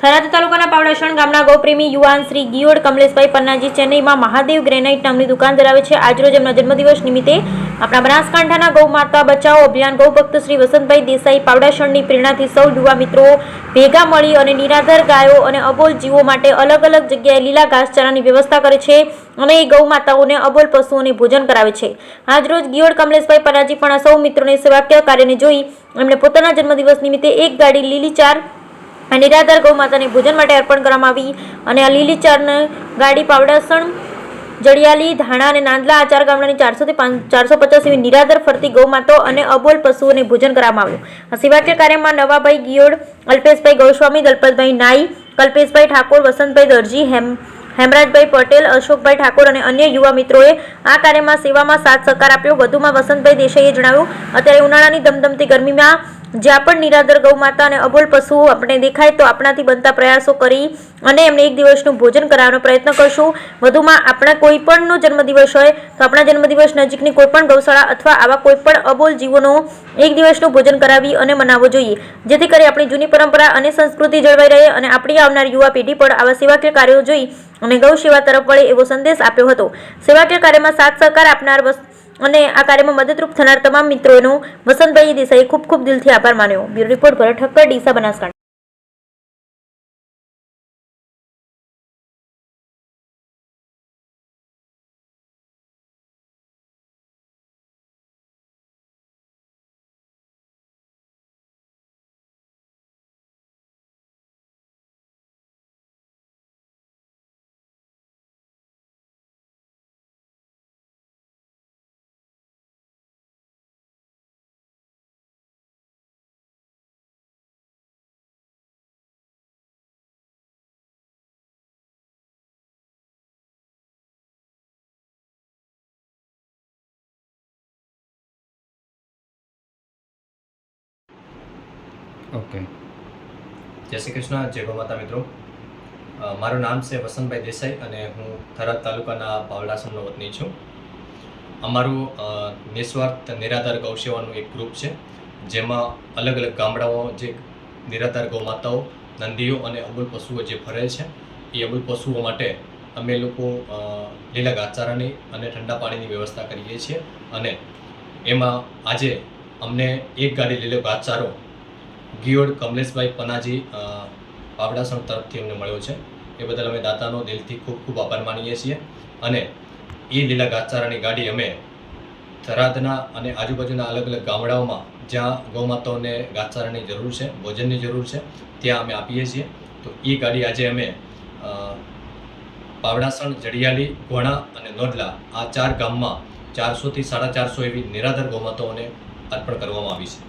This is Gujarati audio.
થરાદ તાલુકાના પાવડાસણ ગામના ગૌપ્રેમી યુવાન શ્રી ગિયોડ કમલેશભાઈ પન્નાજી ચેન્નઈમાં મહાદેવ ગ્રેનાઇટ નામની દુકાન ધરાવે છે। આજરોજ એમના જન્મદિવસ નિમિત્તે આપણા બનાસકાંઠાના ગૌ માતા બચાવો અભિયાન ગૌભક્ત શ્રી વસંતભાઈ દેસાઈ પાવડાસણની પ્રેરણાથી સૌ યુવા મિત્રો ભેગા મળી અને નિરાધાર ગાયો અને અબોલ જીવો માટે અલગ અલગ જગ્યાએ લીલા ઘાસચારાની વ્યવસ્થા કરે છે અને એ ગૌ માતાઓને અબોલ પશુઓને ભોજન કરાવે છે। આજરોજ ગિયોડ કમલેશભાઈ પન્નાજી પણ આ સૌ મિત્રોને સેવાકીય કાર્યને જોઈ એમણે પોતાના જન્મદિવસ નિમિત્તે એક ગાડી લીલી ચાર નિરાધાર ગૌ માતાને ભોજન માટે અર્પણ કરવામાં આવી અને આ લીલી ચારની ગાડી પાવડાસણ જડિયાલી ધાણા અને નાંદલા આ ચાર ગામડાની 400 થી 450 એવી નિરાધાર ફરતી ગૌ માતાઓ અને અબોલ પશુઓને ભોજન કરવામાં આવ્યું। આ સેવાકીય કાર્યમાં નવાભાઈ ગિયોડ, અલ્પેશભાઈ ગોસ્વામી, દલપતભાઈ નાઈ, કલ્પેશભાઈ ઠાકોર, વસંતભાઈ દરજી, હેમરાજભાઈ પટેલ, અશોકભાઈ ઠાકોર અને અન્ય યુવા મિત્રોએ આ કાર્યમાં સેવામાં સાથ સહકાર આપ્યો। વધુમાં વસંતભાઈ દેસાઈએ જણાવ્યું, અત્યારે ઉનાળાની ધમધમતી ગરમીમાં જ્યાં પણ નિરાધાર ગૌ માતા અને અબોલ પશુઓ આપણે દેખાય તો આપણાથી બનતા પ્રયાસો કરી અને એમને એક દિવસનું ભોજન કરાવવાનો પ્રયત્ન કરશું। વધુમાં આપણા કોઈ પણનો જન્મદિવસ હોય તો આપણા જન્મદિવસ નજીકની કોઈ પણ ગૌશાળા અથવા આવા કોઈ પણ અબોલ જીવોનો એક દિવસનું ભોજન કરાવી અને મનાવવો જોઈએ, જેથી કરી આપણી જૂની પરંપરા અને સંસ્કૃતિ જળવાઈ રહે અને આપણી આવનાર યુવા પેઢી પણ આવા સેવાકીય કાર્યો જોઈ અને ગૌ સેવા તરફ વળે એવો સંદેશ આપ્યો હતો। સેવાકીય કાર્યમાં સાથ સહકાર આપનાર અને આ કાર્યમાં મદદરૂપ થનાર તમામ મિત્રોનો વસંતભાઈ દેસાઈએ ખૂબ ખૂબ દિલથી આભાર માન્યો। બ્યુરો રિપોર્ટ ભરત ઠક્કર, ડીસા, બનાસકાંઠા। ઓકે, જય શ્રી કૃષ્ણ, જય ગૌ માતા મિત્રો। મારું નામ છે વસંતભાઈ દેસાઈ અને હું થરાદ તાલુકાના પાવડાસણનો વતની છું। અમારું નિસ્વાર્થ નિરાધાર ગૌ સેવાનું એક ગ્રુપ છે, જેમાં અલગ અલગ ગામડાઓ જે નિરાધાર ગૌ માતાઓ, નંદીઓ અને અબોલ પશુઓ જે ફરે છે એ અબોલ પશુઓ માટે અમે લોકો લીલા ઘાસચારાની અને ઠંડા પાણીની વ્યવસ્થા કરીએ છીએ અને એમાં આજે અમને એક ગાડી લીલો ઘાસચારો ગિયોડ કમલેશભાઈ પન્નાજી પાવડાસણ તરફથી અમને મળ્યો છે। એ બદલ અમે દાતાનો દિલથી ખૂબ ખૂબ આભાર માનીએ છીએ અને એ લીલા ઘાસચારાની ગાડી અમે થરાદના અને આજુબાજુના અલગ અલગ ગામડાઓમાં જ્યાં ગૌ માતાઓને ઘાસચારાની જરૂર છે, ભોજનની જરૂર છે, ત્યાં અમે આપીએ છીએ। તો એ ગાડી આજે અમે પાવડાસણ, જડિયાલી, ઘોણા અને નોંદલા આ ચાર ગામમાં 400 થી 450 એવી નિરાધાર ગૌ માતાઓને અર્પણ કરવામાં આવી છે।